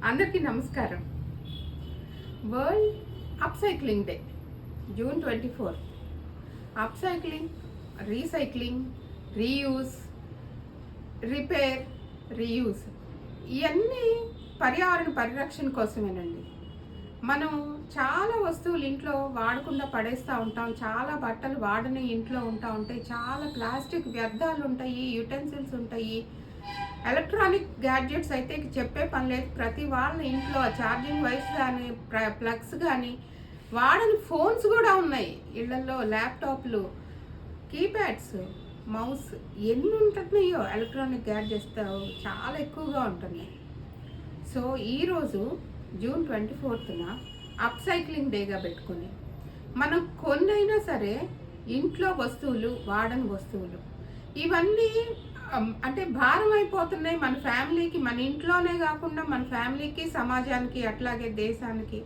అందరికీ నమస్కారం. World upcycling day June 24. Upcycling, recycling, reuse, repair, reuse ఇవన్నీ పర్యావరణ పరిరక్షణ కోసమేనండి. మనం చాలా వస్తువులు ఇంట్లో వాడకుండా పడేస్తూ ఉంటాం. చాలా బట్టలు వాడని ఇంట్లో ఉంటాయి. చాలా ప్లాస్టిక్ వ్యర్థాలు ఉంటాయి, యుటెన్సిల్స్ ఉంటాయి. ఎలక్ట్రానిక్ గ్యాడ్జెట్స్ అయితే చెప్పే పని లేదు. ప్రతి వాళ్ళ ఇంట్లో ఛార్జింగ్ వైర్స్ కానీ, ప్లగ్స్ కానీ, వాడని ఫోన్స్ కూడా ఉన్నాయి ఇళ్లలో. ల్యాప్టాప్లు, కీప్యాడ్స్, మౌస్ ఎన్ని ఉంటున్నాయో ఎలక్ట్రానిక్ గ్యాడ్జెట్స్ చాలా ఎక్కువగా ఉంటున్నాయి. సో ఈరోజు జూన్ 24న అప్సైక్లింగ్ డేగా పెట్టుకుని మనం కొన్నైనా సరే ఇంట్లో వస్తువులు, వాడని వస్తువులు ఇవన్నీ అంటే భారం అయిపోతున్నాయి మన ఫ్యామిలీకి. మన ఇంట్లోనే కాకుండా మన ఫ్యామిలీకి, సమాజానికి, అట్లాగే దేశానికి,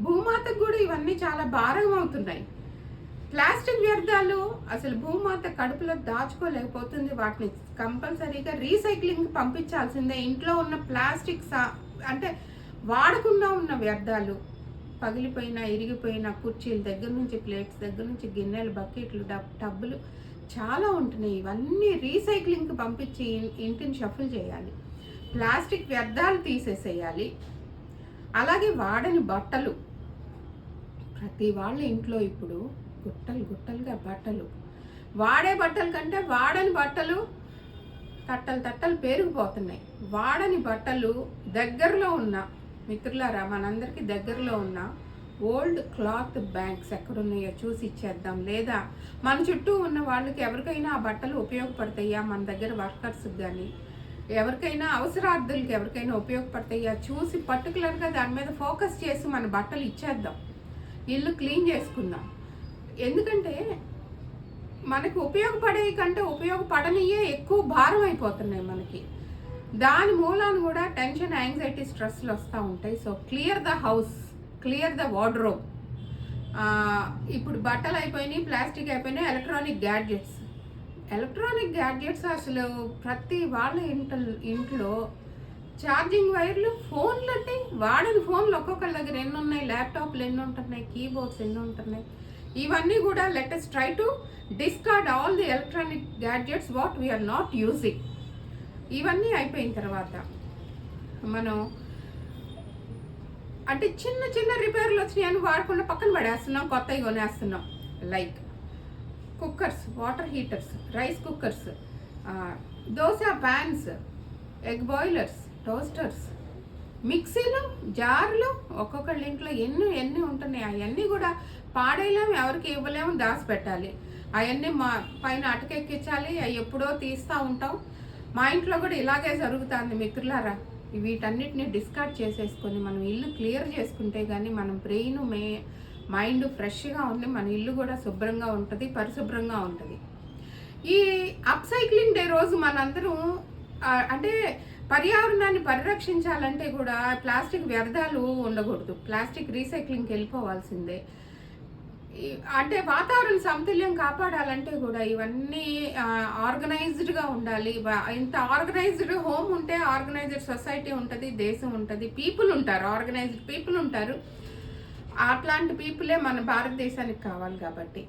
భూమాతకు కూడా ఇవన్నీ చాలా భారం అవుతున్నాయి. ప్లాస్టిక్ వ్యర్థాలు అసలు భూమాత కడుపులో దాచుకోలేకపోతుంది. వాటిని కంపల్సరీగా రీసైక్లింగ్ పంపించాల్సిందే. ఇంట్లో ఉన్న ప్లాస్టిక్ అంటే వాడకుండా ఉన్న వ్యర్థాలు, పగిలిపోయిన, ఇరిగిపోయిన కుర్చీల దగ్గర నుంచి, ప్లేట్స్ దగ్గర నుంచి, గిన్నెలు, బకెట్లు, టబ్బులు చాలా ఉంటున్నాయి. ఇవన్నీ రీసైక్లింగ్కి పంపించి ఇంటిని షఫుల్ చేయాలి. ప్లాస్టిక్ వ్యర్థాలు తీసేసేయాలి. అలాగే వాడని బట్టలు, ప్రతి వాళ్ళ ఇంట్లో ఇప్పుడు గుట్టలుగా బట్టలు, వాడే బట్టల కంటే వాడని బట్టలు తట్టలు పెరిగిపోతున్నాయి. వాడని బట్టలు దగ్గరలో ఉన్న మిత్రులారా, మనందరికీ దగ్గరలో ఉన్న ఓల్డ్ క్లాత్ బ్యాంక్స్ ఎక్కడున్నాయో చూసి ఇచ్చేద్దాం. లేదా మన చుట్టూ ఉన్న వాళ్ళకి ఎవరికైనా ఆ బట్టలు ఉపయోగపడతాయా, మన దగ్గర వర్కర్స్కి కానీ ఎవరికైనా అవసరార్థులకి ఎవరికైనా ఉపయోగపడతాయా చూసి పర్టికులర్గా దాని మీద ఫోకస్ చేసి మన బట్టలు ఇచ్చేద్దాం. ఇల్లు క్లీన్ చేసుకుందాం. ఎందుకంటే మనకు ఉపయోగపడే కంటే ఉపయోగపడనియే ఎక్కువ భారం అయిపోతున్నాయి మనకి. దాని మూలాన్ని కూడా టెన్షన్, యాంగ్జైటీ, స్ట్రెస్లు వస్తూ ఉంటాయి. So clear the house, clear the wardrobe. ఇప్పుడు బట్టలు అయిపోయినాయి, ప్లాస్టిక్ అయిపోయినాయి, ఎలక్ట్రానిక్ గ్యాడ్జెట్స్ అసలు ప్రతి వాళ్ళ ఇంట్లో ఛార్జింగ్ వైర్లు, ఫోన్లు అంటే వాడని ఫోన్లు ఒక్కొక్కరి దగ్గర ఎన్ని ఉన్నాయి, ల్యాప్టాప్లు ఎన్ని ఉంటున్నాయి, కీబోర్డ్స్ ఎన్ని ఉంటున్నాయి. ఇవన్నీ కూడా let us try to discard all the electronic gadgets what we are not using. ఇవన్నీ అయిపోయిన తర్వాత మనం అంటే చిన్న రిపేర్లు వచ్చినాయని వాడకుండా పక్కన పడేస్తున్నాం, కొత్తవి కొనేస్తున్నాం. Like cookers, water heaters, rice cookers, dosa pans, egg boilers, toasters, మిక్సీలు, జార్లు, ఒక్కొక్కళ్ళ ఇంట్లో ఎన్ని ఉంటున్నాయి. అవన్నీ కూడా పాడేయలేము, ఎవరికి ఇవ్వలేము, దాచిపెట్టాలి. అవన్నీ మా పైన అటకెక్కించాలి. అవి ఎప్పుడో తీస్తూ ఉంటాం. మా ఇంట్లో కూడా ఇలాగే జరుగుతుంది మిత్రులారా. వీటన్నిటిని డిస్కార్డ్ చేసేసుకొని మనం ఇల్లు క్లియర్ చేసుకుంటే కానీ మన బ్రెయిన్, మైండ్ ఫ్రెష్గా ఉండి మన ఇల్లు కూడా శుభ్రంగా ఉంటుంది, పరిశుభ్రంగా ఉంటుంది. ఈ అప్సైక్లింగ్ డే రోజు మనందరం అంటే పర్యావరణాన్ని పరిరక్షించాలంటే కూడా ప్లాస్టిక్ వ్యర్థాలు ఉండకూడదు. ప్లాస్టిక్ రీసైక్లింగ్కి వెళ్ళిపోవాల్సిందే. అంటే వాతావరణ సమతుల్యం కాపాడాలంటే కూడా ఇవన్నీ ఆర్గనైజ్డ్గా ఉండాలి. ఇంత ఆర్గనైజ్డ్ హోమ్ ఉంటే ఆర్గనైజ్డ్ సొసైటీ ఉంటుంది, దేశం ఉంటుంది, పీపుల్ ఉంటారు, ఆర్గనైజ్డ్ పీపుల్ ఉంటారు. అట్లాంటి పీపులే మన భారతదేశానికి కావాలి. కాబట్టి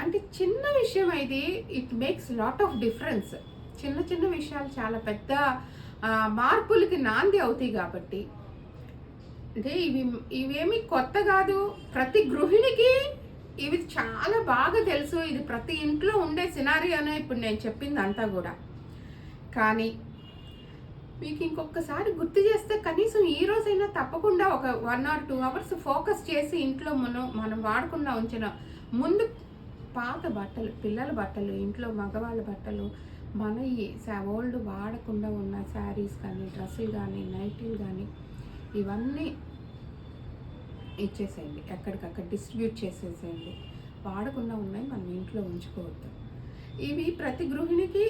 అంటే చిన్న విషయం ఇది, it makes lot of difference. చిన్న విషయాలు చాలా పెద్ద మార్పులకి నాంది అవుతాయి. కాబట్టి అంటే ఇవేమి కొత్త కాదు. ప్రతి గృహిణికి ఇవి చాలా బాగా తెలుసు. ఇది ప్రతి ఇంట్లో ఉండే సినారియోనే ఇప్పుడు నేను చెప్పింది అంతా కూడా. కానీ మీకు ఇంకొకసారి గుర్తు చేస్తే కనీసం ఈ రోజైనా తప్పకుండా ఒక 1 or 2 hours ఫోకస్ చేసి ఇంట్లో మనం వాడకుండా ఉంచిన ముందు పాత బట్టలు, పిల్లల బట్టలు, ఇంట్లో మగవాళ్ళ బట్టలు, మన ఈ ఓల్డ్ వాడకుండా ఉన్న శారీస్ కానీ, డ్రెస్సులు కానీ, నైటీలు కానీ ఇవన్నీ ఇచ్చేసేయండి, ఎక్కడికక్కడ డిస్ట్రిబ్యూట్ చేసేసేయండి. వాడకుండా ఉన్నాయి మనం ఇంట్లో ఉంచుకోవద్దు. ఇవి ప్రతి గృహిణికి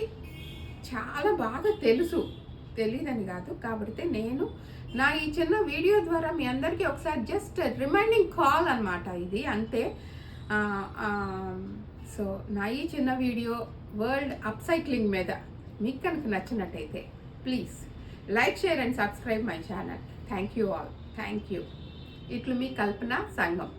చాలా బాగా తెలుసు, తెలియదని కాదు. కాబట్టి నేను నా ఈ చిన్న వీడియో ద్వారా మీ అందరికీ ఒకసారి జస్ట్ రిమైండింగ్ కాల్ అనమాట ఇది, అంతే. సో నా ఈ చిన్న వీడియో వరల్డ్ అప్సైక్లింగ్ మీద మీకు కనుక నచ్చినట్టయితే please like share and subscribe my channel. Thank you all. Thank you. ఇట్లు మీ కల్పన సంఘం.